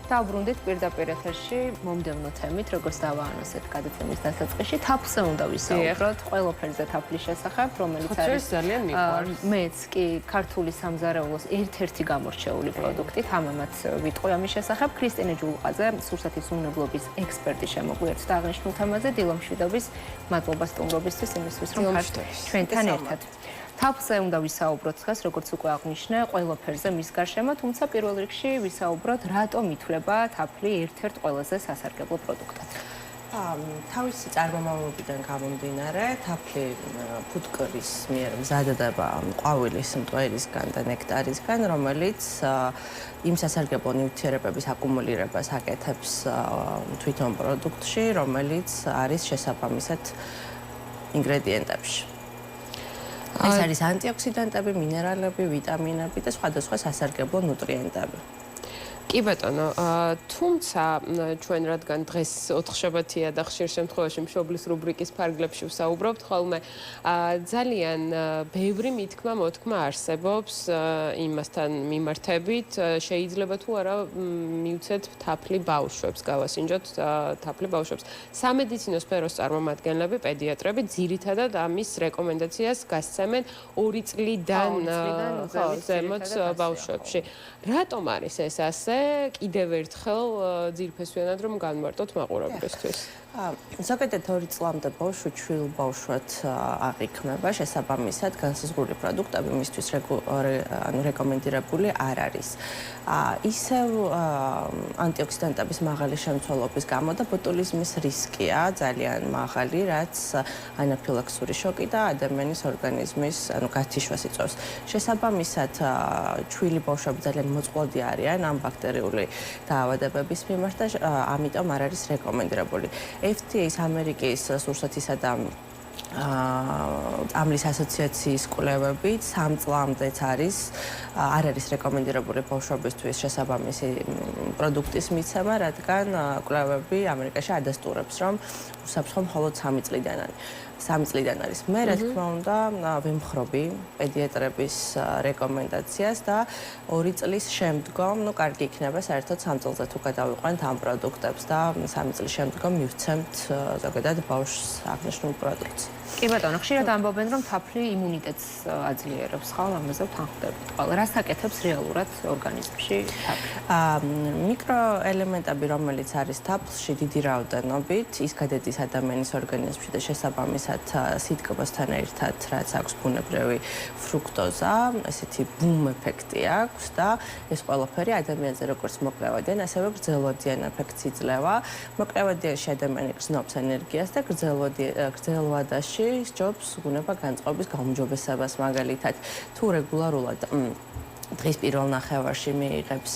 დავბრუნდით პირდაპირ ეთერში მომდევნო თემით, როგორც დავაანონსეთ გადაცემის დასაწყისში, თაფლზე უნდა ვისაუბროთ, ყველაფერზე თაფლის შესახებ, რომელიც არის ძალიან მიყვარს. მეც კი ქართული სამზარეულოს ერთ-ერთი გამორჩეული პროდუქტი, თამამად ვიტყვი ამის შესახებ. ქრისტინე ჯულყაძე, სურსათის უნებლობის ექსპერტი შემოგვიერთდა აღნიშნულ თემაზე, დილო მშვიდობის, მადლობა სტუმრობისთვის იმისთვის, რომ ხართ ჩვენთან ერთად. თაფლზე უნდა ვისაუბროთ დღეს, როგორც უკვე აღნიშნე, ყველაფერზე მის გარშემო, თუმცა პირველ რიგში ვისაუბროთ, რატომ ითვლება თაფლი ერთ-ერთ ყველაზე სასარგებლო პროდუქტად. თავისი წარმომავლობიდან გამომდინარე, თაფლი ფუტკრის მიერ მზადდება ყვავილის მტვერისგან და ნექტარისგან, რომელიც იმ სასარგებლო ნივთიერებების აკუმულირებას აკეთებს თვითონ პროდუქტში, რომელიც არის შესაბამისად ინგრედიენტებში. ეს არის ანტიოქსიდანტები, მინერალები, ვიტამინები და სხვადასხვა სასარგებლო ნუტრიენტები. კი ბატონო, თუმცა ჩვენ რადგან დღეს 4 შაბათია და ხშირ შემთხვევაში მშობლის რუბრიკის ფარგლებში ვსაუბრობთ, ხოლმე ძალიან ბევრი მითქმა-მოთქმა არსებობს იმასთან მიმართებით, შეიძლება თუ არა მივცეთ თაფლი ბავშვებს, გავასინჯოთ თაფლი ბავშვებს. სამედიცინო სფეროს წარმომადგენლები, პედიატრები ძირითადად ამის რეკომენდაციას გასცემენ 2 წლიდან ზემოთ ბავშვებში. რატომ არის ეს ასე? კიდევ ერთხელ ძირფესვიანად რომ განმარტოთ მაყურებლისთვის. ზოგადად 2 წლამდე ბავშვი ჩვილ ბავშვად აღიქმება, შესაბამისად განსაზღვრული პროდუქტები მისთვის რეკომენდირებული არ არის. ისევ ანტიოქსიდანტების მაღალი შემცველობის გამო და ბოტულიზმის რისკია ძალიან მაღალი, რაც ანაფილაქსური შოკი და ადამიანის ორგანიზმის გათიშვას იწვევს. შესაბამისად, ჩვილი ბავშვები ძალიან მოწყვლადი არიან ამ ბაქტერიული დაავადებების მიმართ და ამიტომ არ არის რეკომენდირებული. FDA-ის ამერიკის სურსათისა და წამლის ასოციაციის კვლევებით 3 წლამდეც არ არის რეკომენდირებული ბავშვებისთვის შესაბამისი პროდუქტის მიცემა, რადგან კვლევები ამერიკაში ადასტურებს, რომ უსაფრთხო მხოლოდ 3 წლიდან არის. 3 წლიდან არის. მე რა თქმა უნდა ვემხრობი პედიატრების რეკომენდაციას და 2 წლის შემდგომ, კარგი იქნება საერთოდ 3 წელზე თუ გადავიყვანთ ამ პროდუქტებს და 3 წლის შემდგომ მივცემთ ზოგადად ბავშვს აღნიშნულ პროდუქტს. კი ბატონო, ხშირად ამბობენ, რომ თაფლი იმუნიტეტს აძლიერებს, ხო, ამაზე ვთანხმდებით ყველა. რას აკეთებს რეალურად ორგანიზმში თაფლი? მიკროელემენტები, რომელიც არის თაფლში დიდი რაოდენობით, ის გადადის ადამიანის ორგანიზმში და შესაბამისად სითბოსთან ერთად, რაც აქვს ბუნებრივი ფრუქტოზა, ესეთი ბუმ ეფექტი აქვს და ეს ყველაფერი ადამიანზე როგორც მოკლევადიან, ასევე გრძელვადიან ეფექტს იძლევა. მოკლევადიაში ადამიანი გრძნობს ენერგიას და გრძელვადაში სჯობს ბუნება განწყობის გაუმჯობესებას მაგალითად თუ რეგულარულად დღის პირველ ნახევარში მიიღებს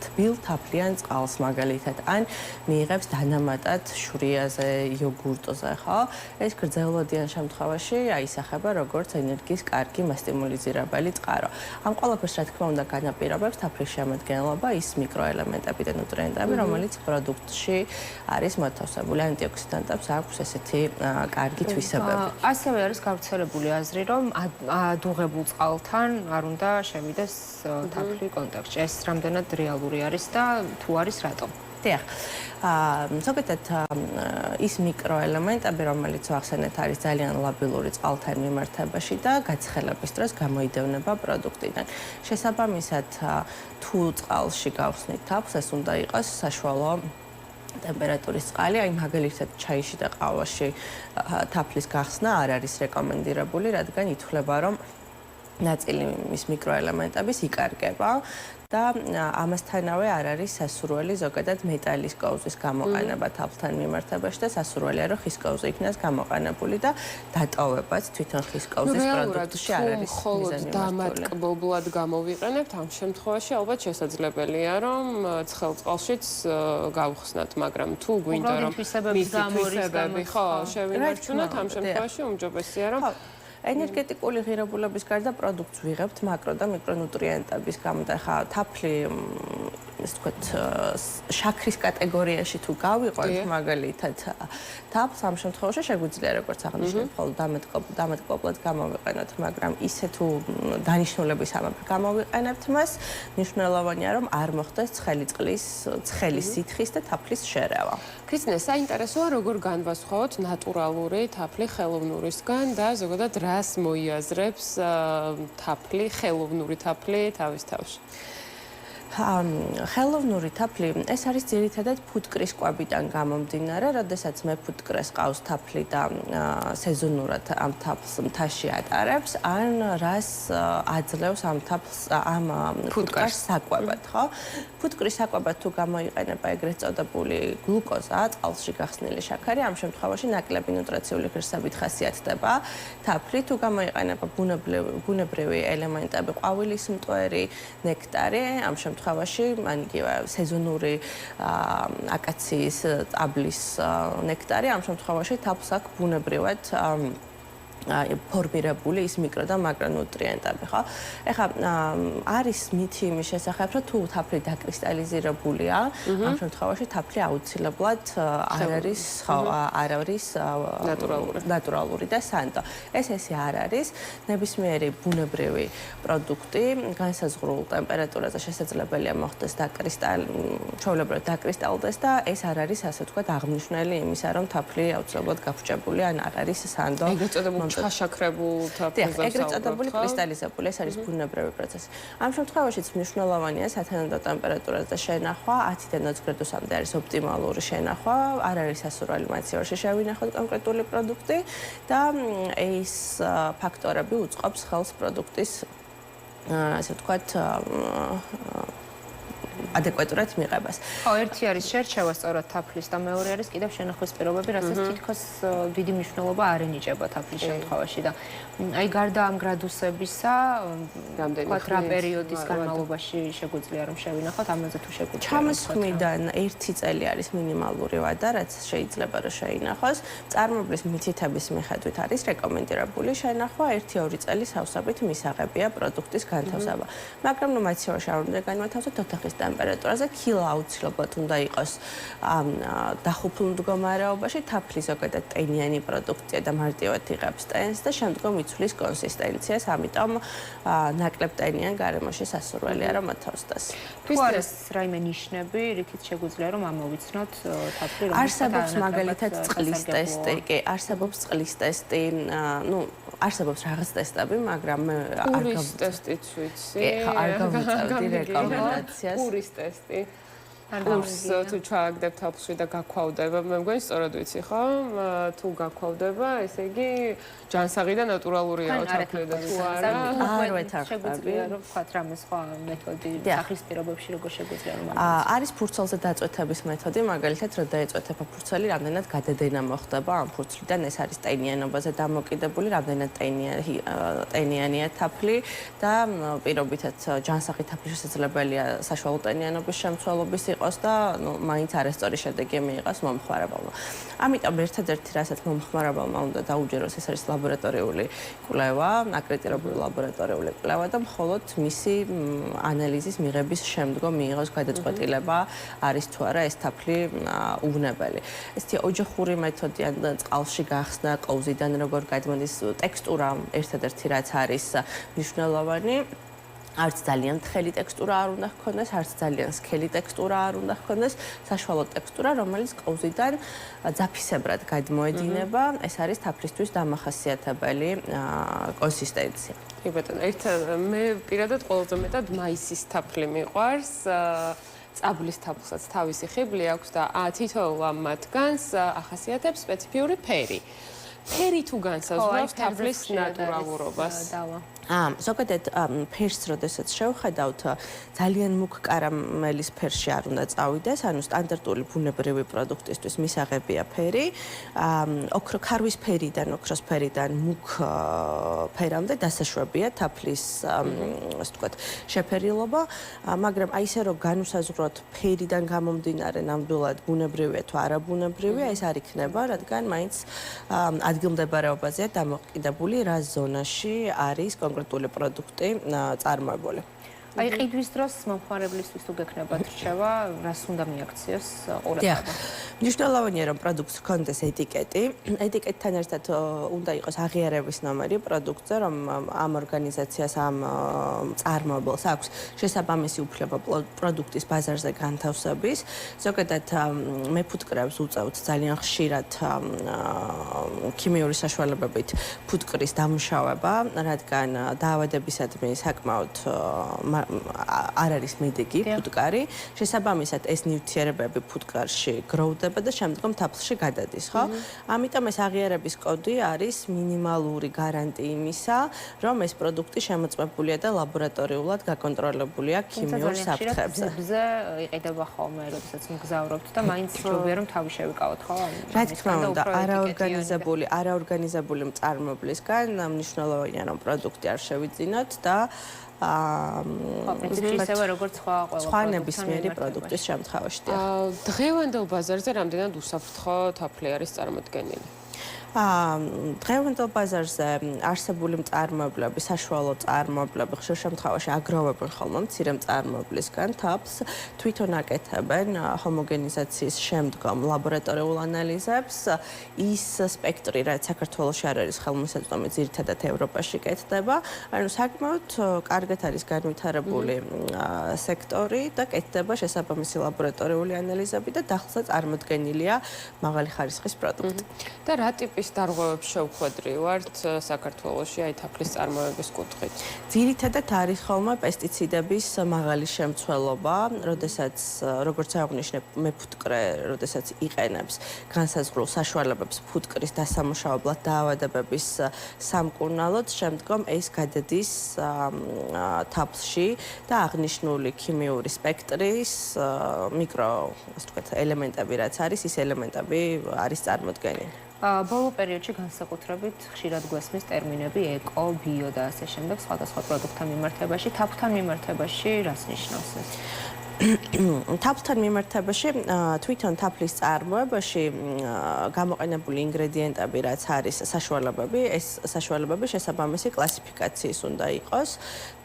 თბილ თაფლიან წყალს მაგალითად ან მიიღებს დანამატად შვრიაზე, იოგურტზე, ხო? ეს გრძელვადიან შემთხვევაში აისახება როგორც ენერგიის კარგი მასტიმულიზირებელი წყარო. ამ ყველაფერს რა თქმა უნდა განაპირობებს თაფლის შემადგენლობა, ის მიკროელემენტები და ნუტრიენტები, რომელიც პროდუქტში არის მოთავსებული. ანტიოქსიდანტებს აქვს ესეთი კარგი თვისებები. ასევე არის გავრცელებული აზრი, რომ ადუღებულ წყალთან არ უნდა შევიდეს თაფლი კონტაქტში. ეს რამდენად რეალური არის და თუ არის რატომ? დიახ. ზოგადად ის მიკროელემენტები, რომელიც ახსენეთ, არის ძალიან ლაბილური წყალთან მიმართებაში და გაცხელების დროს გამოიდევნება პროდუქტიდან. შესაბამისად, თუ წყალში გავხსნით თაფლს, ეს უნდა იყოს საშუალო ტემპერატურის წყალი, აი მაგალითად ჩაიში და ყავაში თაფლის გახსნა არ არის რეკომენდირებული, რადგან ითვლება, რომ ნაწილი მის მიკროელემენტების იკარგება და ამასთანავე არ არის სასურველი ზოგადად მეტალის კოვზის გამოყენება თაფლთან მიმართებაში და სასურველია რომ ხის კოვზი იქნას გამოყენებული და დატოვებაც თვითონ ხის კოვზის პროდუქტში არ არის მიზანი. დამატკბობლად გამოვიყენებთ ამ შემთხვევაში ალბათ შესაძლებელია რომ ცხელ წყალშიც გავხსნათ, მაგრამ თუ გვინდა რომ მისი თვისებები ხო შევინარჩუნოთ ამ შემთხვევაში უმჯობესია რომ ენერგეტიკული ღირებულების გარდა პროდუქტს ვიღებთ მაკრო და მიკრონუტრიენტების გამო და ხა თაფლი ის თქვათ შაქრის კატეგორიაში თუ გავიყვეთ მაგალითად თაფლს ამ შემთხვევაში შეგვიძლია როგორც აღნიშნეთ მხოლოდ დამატკობლად გამოვიყენოთ, მაგრამ ისე თუ დანიშნულების ამბავი გამოვიყენებთ მას, მნიშვნელოვანია რომ არ მოხდეს ცხელი სითხის და თაფლის შერევა. ქრისტინე, საინტერესოა როგორ განვასხვაოთ ნატურალური თაფლი ხელოვნურისგან და ზოგადად რას მოიაზრებს თაფლი, ხელოვნური თაფლი თავის თავში. ხელოვნური თაფლი ეს არის ძირითადად ფუტკრის კვებიდან გამომდინარე, როდესაც მე ფუტკრეს ყავს თაფლი და სეზონურად ამ თაფლს მთაში ატარებს, ან რას აძლევს ამ თაფლს ამ ფუტკრს საკვებად, ხო? ფუტკრის საკვებად თუ გამოიყენება ეგრეთ წოდებული გლუკოზა, წყალში გახსნილი შაქარი, ამ შემთხვევაში ნაკლები ნუტრიციული ღირსებით ხასიათდება თაფლი, თუ გამოიყენება ბუნებრივი ელემენტები, ყვავილის მტვერი, ნექტარი, ამ შემთხვევაში ან იგივე სეზონური აკაციის აბლის ნექტარი, ამ შემთხვევაში თაფლს აქვს ბუნებრივად ფორმირებული ის მიკრო და მაკრონუტრიენტები, ხო? ეხლა არის მითი იმის შესახებ, რომ თუ თაფლი დაკრისტალიზირებულია, ამ შემთხვევაში თაფლი აუცილებლად არ არის ნატურალური და სანდო. ესე არ არის. ნებისმიერი ბუნებრივი პროდუქტი განსაზღვრულ ტემპერატურაზე შესაძლებელია მოხდეს ჩვეულებრივად დაკრისტალდეს და ეს არ არის ასე ვთქვათ აღნიშნული იმისა, რომ თაფლი აუცილებლად გაფუჭებული ან არ არის სანდო. ჩაშაქრებულ თაფლზე ეგრეთ წოდებული კრისტალიზებული, ეს არის ბუნებრივი პროცესი. ამ შემთხვევაშიც მნიშვნელოვანია სათანადო ტემპერატურაზე შენახვა, 10-დან 20 გრადუსამდე არის ოპტიმალური შენახვა, არ არის სასურველი მაცივარში შევინახოთ კონკრეტული პროდუქტი და ეს ფაქტორები უწყობს ხელს პროდუქტის ასე ვთქვათ ადეკვატურად მიღებას. ხო, ერთი არის შერჩევა სწორად თაფლის და მეორე არის კიდევ შენახვის პირობები, რასაც თითქოს დიდი მნიშვნელობა არ ენიჭება თაფლის შემთხვევაში და აი გარდა ამ გრადუსებისა, რა პერიოდის განმავლობაში შეგვიძლია რომ შევინახოთ, ამაზე თუ შეგვიძლია. ჩამოსხმიდან 1 წელი არის მინიმალური ვადა, რაც შეიძლება რომ შეინახოს. წარმოებლის მითითების მიხედვით არის რეკომენდირებული შენახვა 1-2 წელი სავსებით მისაღებია პროდუქტის განთავსება. მაგრამ ნუ მაცივარში არ უნდა განვათავსოთ ოთახის ტემპერატურაზე, ქილა აუცილებლად უნდა იყოს დახუფულ მდგომარეობაში, თაფლი ზოგადად ტენიანი პროდუქტია და მარტივად იღებს ტენს და შემდგომ იცვლის კონსისტენციას, ამიტომ ნაკლებ ტენიან გარემოში სასურველია რომ ათავსდეს. თუ არის რაიმე ნიშნები, რითიც შეგვიძლია რომ ამოვიცნოთ თაფლი, რომ არსებობს მაგალითად წყლის ტესტი, კი, არსებობს წყლის ტესტი, ნუ არსებობს რაღაც ტესტები, მაგრამ მე პურის ტესტიც ვიცი. არ გავუწევდი რეკომენდაციას. პურის ტესტი. პურს თუ ჩააგდებ თაფლში და გაქვავდება, მე მგონი სწორად ვიცი, ხო? თუ გაქვავდება, ესე იგი ჯანსაღი და ნატურალურია თაფლი და თუ არა, არ ვეთანხმები. შეგვიძლია რომ ვთქვათ რამე სხვა მეთოდი სახლის პირობებში როგორ შეგვიძლია რომ არის ფურცელზე დაწვეთების მეთოდი, მაგალითად, რომ დაეწვეთება ფურცელი, რამდენად გადადენა მოხდება ამ ფურცლიდან, ეს არის ტენიანობაზე დამოკიდებული, რამდენად ტენიანია თაფლი და პირობითად ჯანსაღი თაფლი შესაძლებელია საშუალო ტენიანობის შემცველობის იყოს და მაინც არასწორი შედეგი მიიღოს მომხმარებელმა. ამიტომ ერთადერთი რასაც მომხმარებელმა უნდა დაუჯეროს, ეს არის ლაბორატორიული კვლევა, აკრედიტირებული ლაბორატორიული კვლევა და მხოლოდ მისი ანალიზის მიღების შემდგომ მიიღოს გადაწყვეტილება, არის თუ არა ეს თაფლი უვნებელი. ესეთი ოჯახური მეთოდი ან წყალში გახსნა, კოვზიდან როგორ გადმოდის, ტექსტურა ერთადერთი რაც არის მნიშვნელოვანი. არც ძალიან თხელი ტექსტურა არ უნდა ჰქონდეს, არც ძალიან სქელი ტექსტურა არ უნდა ჰქონდეს, საშუალო ტექსტურა, რომელიც კოვზიდან ძაფისებრად გადმოედინება, ეს არის თაფლისთვის დამახასიათებელი კონსისტენცია. კი ბატონო, მე პირადად ყველაზე მეტად მაისის თაფლი მიყვარს. წაბლის თაფლსაც თავისი ხიბლი აქვს და თითოეულ ამ მათგანს ახასიათებს სპეციფიური ფერი. ფერი თუ განსაზღვრავს თაფლის ნატურალურობას. ზოგადად ფერს როდესაც შევხედავთ, ძალიან მუქ კარამელის ფერში არ უნდა წავიდეს, ანუ სტანდარტული ბუნებრივი პროდუქტისთვის მისაღებია ფერი. ქარვის ფერიდან, ოქროს ფერიდან მუქ ფერამდე დასაშვებია თაფლის, ასე ვთქვათ, შეფერილობა, მაგრამ აი ესე რომ განუსაზღვროთ ფერიდან გამომდინარე ნამდვილად ბუნებრივია თუ არაბუნებრივია, ეს არ იქნება, რადგან მაინც ადგილმდებარეობაზეა დამოკიდებული, რა ზონაში არის კონკრეტული პროდუქტი წარმოებული. აი ყიდვის დროს მომხმარებლისთვის თუ გექნებათ რჩევა, რას უნდა მიაქციოს ყურადღება? მნიშვნელოვანია რომ პროდუქტს ჰქონდეს ეტიკეტი. ეტიკეტთან ერთად უნდა იყოს აღიარების ნომერი პროდუქტზე, რომ ამ ორგანიზაციას, ამ წარმოებელს აქვს შესაბამისი უფლება პროდუქტის ბაზარზე განთავსების. ზოგადად მეფუტკრეებს უწევთ ძალიან ხშირად ქიმიური საშუალებებით ფუტკრის დამუშავება, რადგან დაავადებისადმი საკმაოდ არ არის მედეგი ფუტკარი. შესაბამისად ეს ნივთიერებები ფუტკარში გროვდება და შემდგომ თაფლში გადადის, ხო? ამიტომ ეს აღიარების კოდი არის მინიმალური გარანტი იმისა, რომ ეს პროდუქტი შემოწმებულია და ლაბორატორიულად გაკონტროლებულია ქიმიურ საფრთხებზე. ზე იყიდება ხოლმე, როდესაც მგზავრობთ და მაინც ჯობია რომ თავი შევიკავოთ, ხო? რა თქმა უნდა, არაორგანიზებული მწარმოებლისგან მნიშვნელოვანია რომ პროდუქტი არ შევიძინოთ და ისევე როგორც სხვა ნებისმიერი პროდუქტის შემთხვევაში. დღევანდელ ბაზარზე რამდენად უსაფრთხო თაფლი არის წარმოდგენილი? დღევანდელ ბაზარზე არსებული მწარმოებლები, საშუალო მწარმოებლები ხშირ შემთხვევაში აგროვებენ ხოლმე მცირე მწარმოებლისგან თაფლს, თვითონ აკეთებენ ჰომოგენიზაციის შემდგომ ლაბორატორიულ ანალიზებს. ის სპექტრი, რაც საქართველოში არ არის ხელმისაწვდომი, ძირითადად ევროპაში კეთდება. ანუ საკმაოდ კარგად არის განვითარებული სექტორი და კეთდება შესაბამისი ლაბორატორიული ანალიზები და დახლზე წარმოდგენილია მაღალი ხარისხის პროდუქტი. და რა ტიპის დარღვევებს შევხვედრი ვართ საქართველოში აი თაფლის წარმოების კუთხით? ძირითადად არის ხოლმე პესტიციდების მაღალი შემცველობა, როდესაც როგორც აღნიშნე მეფუტკრე, როდესაც იყენებს განსაზღვრულ საშუალებებს ფუტკრის დასამუშავებლად დაავადებების სამკურნალოდ, შემდგომ ეს გადადის თაფლში და აღნიშნული ქიმიური სპექტრის მიკრო, ასე ვთქვათ, ელემენტები რაც არის, ის ელემენტები არის წარმოდგენილი. ბოლო პერიოდში განსაკუთრებით ხშირად გვესმის ტერმინები ეკო, ბიო და ასე შემდეგ სხვადასხვა პროდუქტთან მიმართებაში, თაფლთან მიმართებაში რას ნიშნავს ეს? თაფლთან მიმართებაში თვითონ თაფლის წარმოებაში გამოყენებული ინგრედიენტები რაც არის საშუალებები, ეს საშუალებები შესაბამისი კლასიფიკაციის უნდა იყოს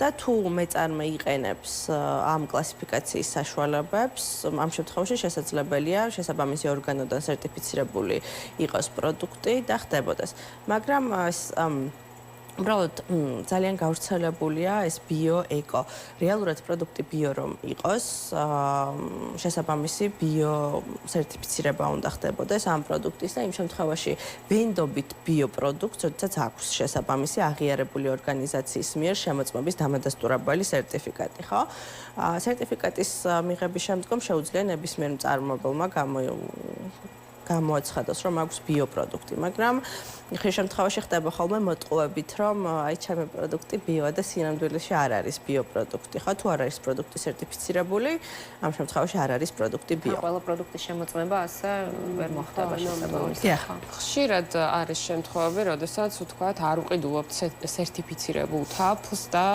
და თუ მეწარმე იყენებს ამ კლასიფიკაციის საშუალებებს, ამ შემთხვევაში შესაძლებელია შესაბამისი ორგანოდან სერტიფიცირებული იყოს პროდუქტი და ხდებოდეს. მაგრამ ეს უბრალოდ ძალიან გავრცელებულია ეს ბიო, ეკო. რეალურად პროდუქტი ბიო რომ იყოს, შესაბამისი ბიო სერტიფიცირება უნდა ხდებოდეს ამ პროდუქტის და იმ შემთხვევაში ვენდობით ბიო პროდუქტს, როდესაც აქვს შესაბამისი აღიარებული ორგანიზაციის მიერ შემოწმების დამადასტურებელი სერტიფიკატი, ხო? სერტიფიკატის მიღების შემდგომ შეუძლია ნებისმიერ მწარმოებელმა გამოაცხადოს, რომ აქვს ბიო პროდუქტი, მაგრამ ხშირ შემთხვევაში ხდება ხოლმე მოტყუებით, რომ აი ჩემი პროდუქტი ბიოა და სინამდვილეში არ არის ბიო პროდუქტი, ხო? თუ არ არის პროდუქტი სერტიფიცირებული, ამ შემთხვევაში არ არის პროდუქტი ბიო. ყველა პროდუქტის შემოწმება ასე ვერ მოხდება შესაბამისად. ხშირად არის შემთხვევები, როდესაც ვთქვათ, არ უყიდულობთ სერტიფიცირებულ თაფლს და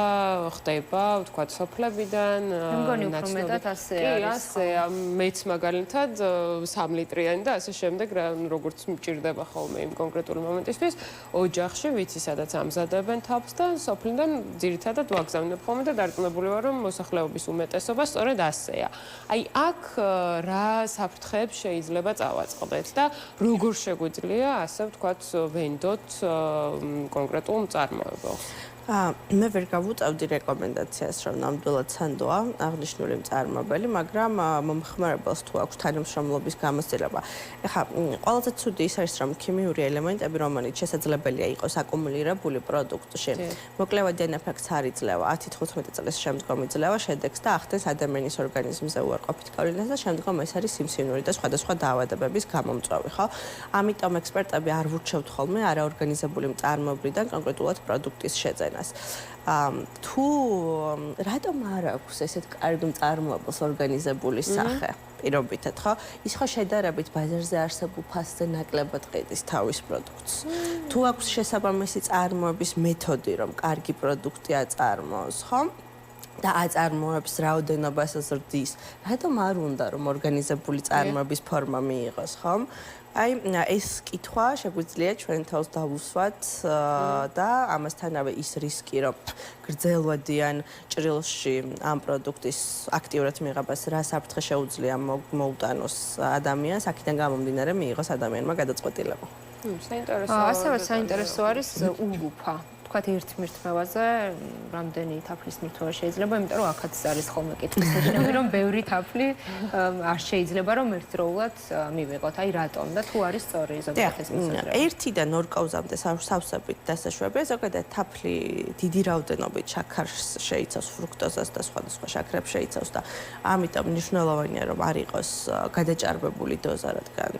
ხდება, ვთქვათ, სოფლებიდან, მგონი უფრო მეტად ასე არის. ასე, მეც მაგალითად 3 ლიტრიანი და ასე შემდეგ, როგორც მჭირდება ხოლმე იმ კონკრეტული მომენტისთვის, ოჯახში ვიცი, სადაც ამზადებენ თაფლს და სოფლიდან ძირითადად ვაგზავნებ ხოლმე და დარწმუნებული ვარ, რომ მოსახლეობის უმეტესობა სწორედ ასეა. აი, აქ რა საფრთხეებს შეიძლება წავაწყდეთ და როგორ შეგვიძლია, ასე ვთქვათ, ვენდოთ კონკრეტულ მწარმოებელს? მე ვერ გავუწევდი რეკომენდაციას, რომ ნამდვილად სანდოა აღნიშნული მწარმოებელი, მაგრამ მომხმარებელს თუ აქვს თანამშრომლობის გამოცდილება. ეხლა ყველაზე ცუდი ის არის, რომ ქიმიური ელემენტები, რომელიც შესაძლებელია იყოს აკუმულირებული პროდუქტში, მოკლევადიან ეფექტს არ იძლევა, 10-15 წლის შემდგომ იძლევა შედეგს და ახდენს ადამიანის ორგანიზმზე უარყოფით გავლენას და შემდგომ ეს არის სიმსივნური და სხვადასხვა დაავადებების გამომწვევი, ხო? ამიტომ ექსპერტები არ ვურჩევთ ხოლმე არაორგანიზებული მწარმოებლიდან კონკრეტულად პროდუქტის შეძენა. თუ რატომ არ აქვს ესეთ კარგი მწარმოებელს ორგანიზებული სახე პირობითად, ხო? ის ხო შედარებით ბაზარზე არსებულ ფასზე ნაკლებად ყიდის თავის პროდუქტს. თუ აქვს შესაბამისი წარმოების მეთოდი, რომ კარგი პროდუქტი აწარმოოს, ხო? და აწარმოებს რაოდენობას ზრდის. რატომ არ უნდა რომ ორგანიზებული წარმოების ფორმა მიიღოს, ხომ? აი ეს კითხვა შეგვიძლია ჩვენ თავს დავუსვათ და ამასთანავე ის რისკი რომ გრძელვადიან ჭრილში ამ პროდუქტის აქტიურად მიღებას რა საფრთხე შეუძლია მოუტანოს ადამიანს, აქედან გამომდინარე მიიღოს ადამიანმა გადაწყვეტილება. საინტერესო. ასევე საინტერესო არის ულუფა. თქვათ ერთ მირთმევაზე რამდენი თაფლის მირთმევა შეიძლება, იმიტომ რომ აქაც არის ხოლმე კითხვის ნიშნები, რომ ბევრი თაფლი არ შეიძლება რომ ერთდროულად მივიღოთ. აი რატომ და თუ არის სწორი ზოგადად ეს მოსაზრება. ერთიდან ორ კაუზამდე სავსებით დასაშვებია, ზოგადად თაფლი დიდი რაოდენობით შაქარს შეიცავს, ფრუქტოზას და სხვადასხვა შაქრებს შეიცავს და ამიტომ მნიშვნელოვანია რომ არ იყოს გადაჭარბებული დოზა, რადგან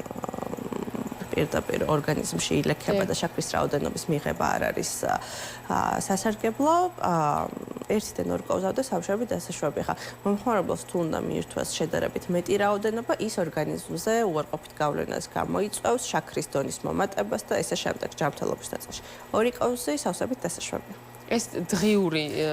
პირდაპირ ორგანიზმში ილექება და შაქრის რაოდენობის მიღება არ არის სასარგებლო. ერთიდან ორ კაუზამდე სავსებით დასაშვები. ხა მომხმარებელს თუ უნდა მიირთვას შედარებით მეტი რაოდენობა, ის ორგანიზმზე უარყოფით გავლენას გამოიწვევს, შაქრის დონის მომატებას და ესე შემდეგ ჯანმრთელობის ნაწილში. ორი კაუზი სავსებით დასაშვები. ეს დღიური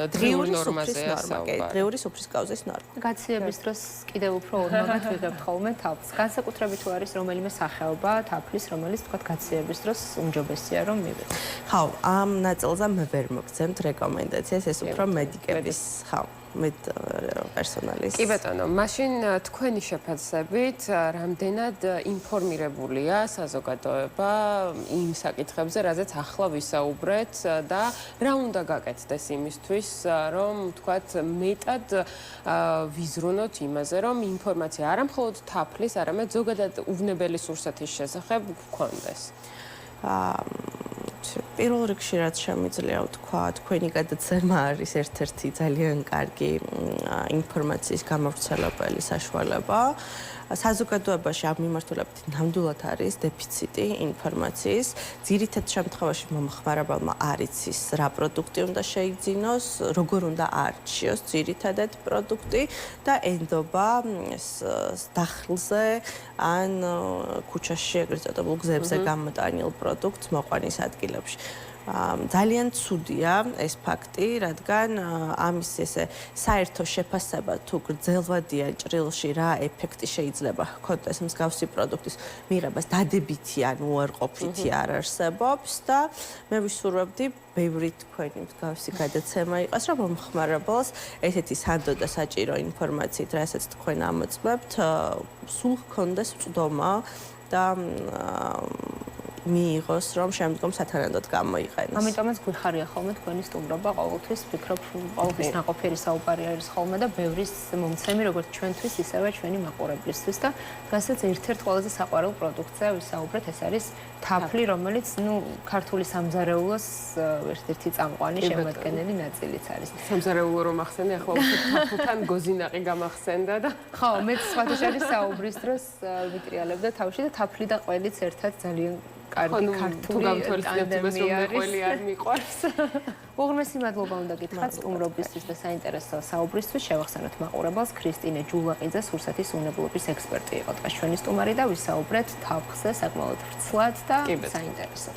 ნორმაზეა საუბარი. დღიური სუფრის კაუზის ნორმა. გაციების დროს კიდევ უფრო ორმაგად ვიღებთ ხოლმე თავს. განსაკუთრებით თუ არის რომელიმე სახეობა თაფლის, რომელიც თქვათ გაციების დროს უმჯობესია რომ მივიღოთ. ხო, ამ ნაწილზე მე ვერ მოგცემთ რეკომენდაციას, ეს უფრო მედიკების, ხო, პერსონალის. კი ბატონო, მაშინ თქვენი შეფასებით რამდენად ინფორმირებულია საზოგადოება იმ საკითხებზე, რაზეც ახლა ვისაუბრეთ და რა უნდა გაკეთდეს იმისთვის, რომ თქვათ მეტად ვიზრუნოთ იმაზე, რომ ინფორმაცია არა მხოლოდ თაფლის, არამედ ზოგადად უვნებელი სურსათის შესახებ გქონდეს. პირველ რიგში რაც შემიძლია ვთქვა, თქვენი გადაცემა არის ერთ-ერთი ძალიან კარგი ინფორმაციის გამავრცელებელი საშუალება. საზოგადოებაში ამ მიმართულებით ნამდვილად არის დეფიციტი ინფორმაციის. ძირითად შემთხვევაში მომხმარებელმა არ იცის რა პროდუქტი უნდა შეიძინოს, როგორ უნდა არჩიოს ძირითადად პროდუქტი და ენდობა დახლზე ან ქუჩაში ეგრეთ წოდებულ გზებზე გამოტანილ პროდუქტს მოყვანის ადგილებში. ძალიან ცუდია ეს ფაქტი, რადგან ამის ესე საერთო შეფასება თუ გრძელვადიან ჭრილში რა ეფექტი შეიძლება ჰქონდეს მსგავსი პროდუქტის მიღებას დადებითი ან უარყოფითი არ არსებობს და მე ვისურვებდი ბევრი თქვენი მსგავსი გადაცემა იყოს, რომ მომხმარებელს ესეთი სანდო და საჭირო ინფორმაციით, რასაც თქვენ ამოწმებთ, სულ ჰქონდეს წვდომა და მიიღოს, რომ შემდგომ სათანადოდ გამოიყენოს. ამიტომაც გვიხარია ხოლმე თქვენი სტუმრობა, ყოველთვის ვფიქრობ, ყოველთვის ნაყოფიერი საუბარი არის ხოლმე და ბევრის მომცემი, როგორც ჩვენთვის, ისევე ჩვენი მაყურებლისთვის და გასაც ერთ-ერთ ყველაზე საყვარელ პროდუქტზე ვისაუბრეთ, ეს არის თაფლი, რომელიც, ქართული სამზარეულოს ერთ-ერთი წამყვანი შემადგენელი ნაწილიც არის. სამზარეულო რომ ახსენე, ახლა უფრო თაფლთან გოზინაყი გამახსენდა და ხო, მეც სხვათა შორის საუბრის დროს ვიტრიალებდა თავში და თაფლი და ყველიც ერთად ძალიან კარგი ქართული ტანდემი არის. არ მიყვარს. უღრმესი მადლობა უნდა გითხრათ სტუმრობისთვის და საინტერესო საუბრისთვის. შევახსენოთ მაყურებელს, ქრისტინე ჯულაყიძე, სურსათის უნებლობის ექსპერტი იყო დღეს ჩვენი სტუმარი და ვისაუბრეთ თაფლზე საკმაოდ ვრცლად და საინტერესოდ.